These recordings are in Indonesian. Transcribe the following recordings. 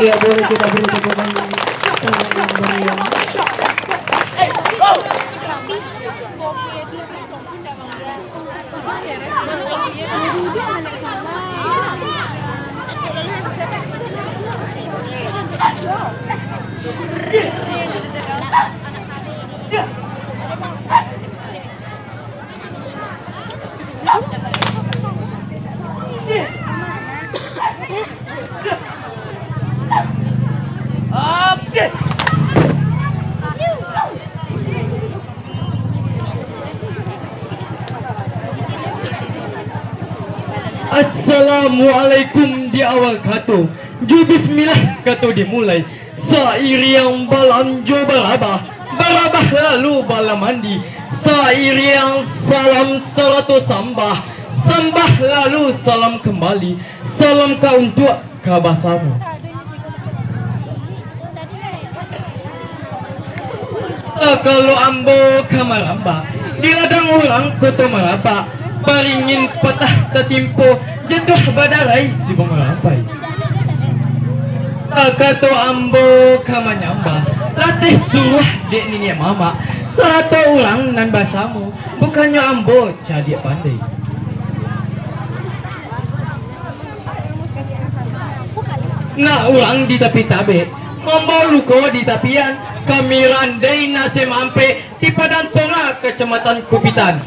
Iya, boleh kita beri tepuk tangan yang meriah. Assalamualaikum di awal kato. Ju bismillah kato dimulai. Sairiang balanjo barabah, barabah lalu bala mandi. Sairiang salam salatu sambah, sambah lalu salam kembali. Salam ka untuk kabasamu. Kalau ambo kamaramba, di ladang orang koto maraba, paringin patah tatimpo, jatuh badarai si pengerampai. Kato ambo kamanyamba, latih suruh dek nini mama, satu orang nan basamu, bukannya ambo jadi pandai. Nak orang di tepi tabe, membawa luko di tapian, kami randai nasi mampe di Padang Tonga, Kecamatan Kupitan.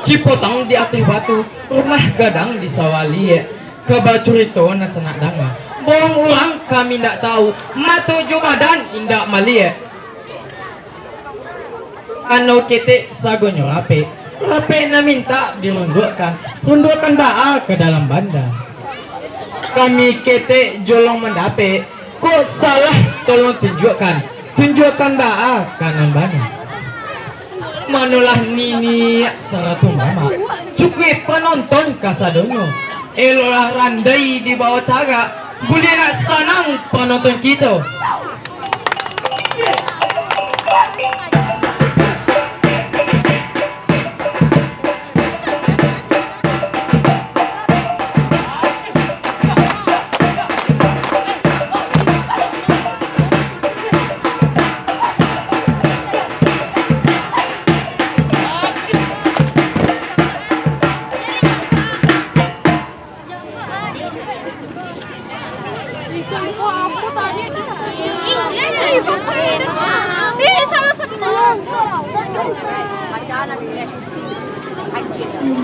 Cipotang di atas batu, rumah gadang di Sawali, kebacurito na sanak danga. Bohong ulang kami ndak tahu, matu jumadan indak malie. Ano ketek sagonyo rape, rape na minta dirundukkan, rundukkan baal ke dalam banda. Kami ketek jolong mendape, kok salah tolong tunjukkan, tunjukkan baal kanan banda. Manulah nini saratu mama cukup penonton kasadonyo elolah randai di bawah taga boleh nak senang penonton kita.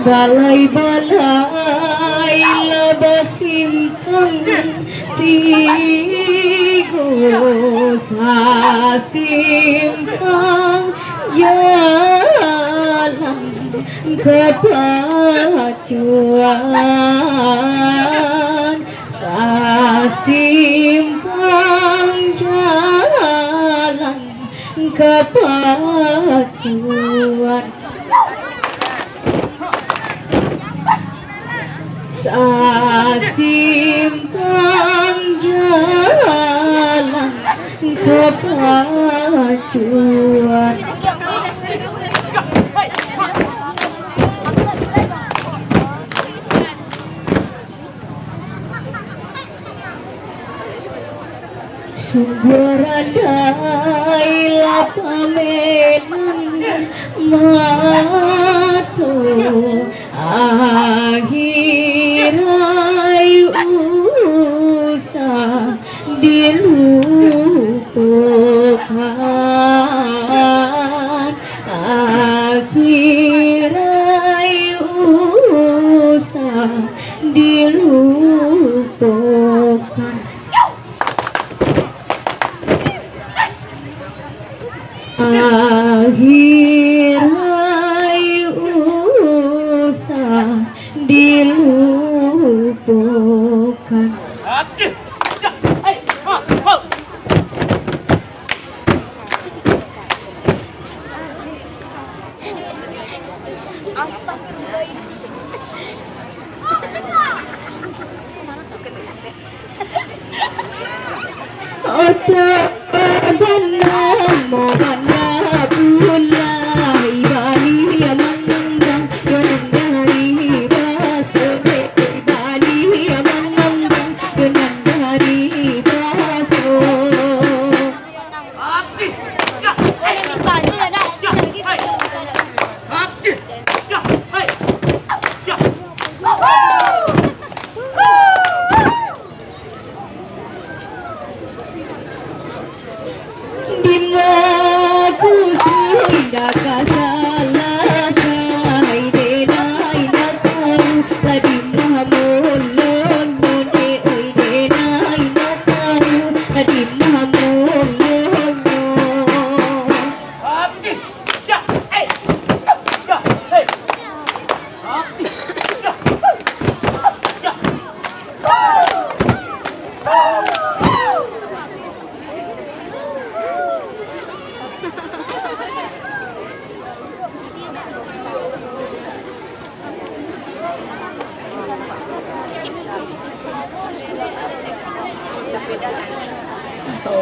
Balai-balai labasimpang tigo sasimpang jalan kepacuan sasimpang jalan kepacuan simpang jalan kepacuan sumber andai lapamenan matu akhirai usah dilupakan akhirai usah dilupakan akhirai usah dilupakan.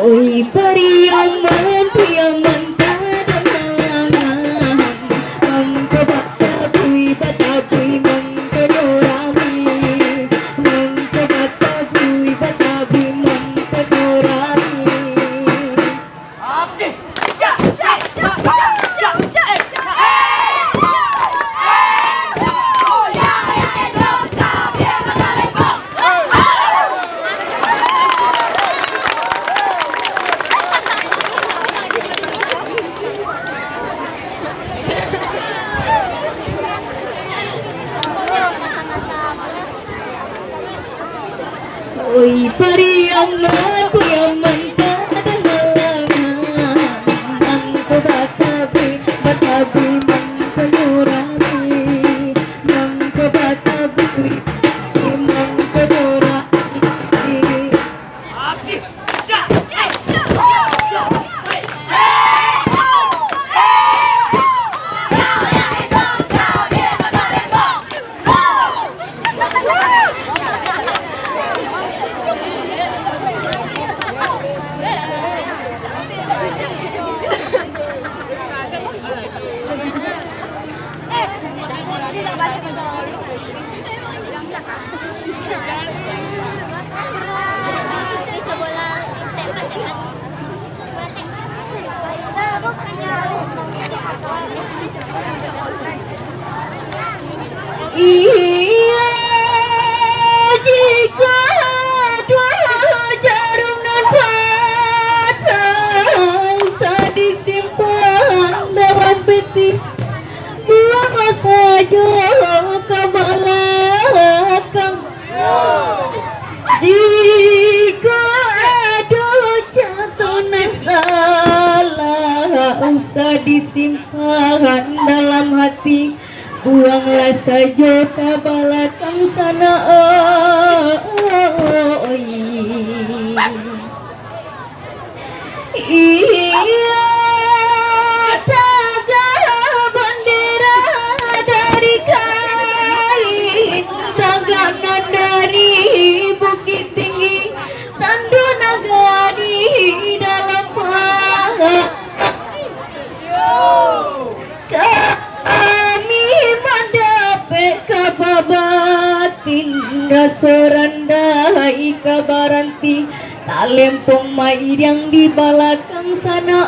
Oi pariaman priaman tadalangan mangko batapuy batapuy mangko dorami mangko batapuy batapuy mangko dorami abdi ja ja ja ja ja Oi pariaman priaman tadalangan mangko batapuy batapuy mangko dorami mangko batapuy mangko dorami abdi ja ja ja Iya, jika dua jarum nan patah disimpan dalam peti, buanglah saja ke belakang. Jika ada jatuh nan salah, usah disimpan dalam hati, buanglah saja ke belakang sana. Iya, taga bendera dari kain, tagana dari bukit tinggi, tandu nagari dalam paha. Kami mendapat kababatin rasorandai kabaranti, tak lempong mair yang di belakang sana.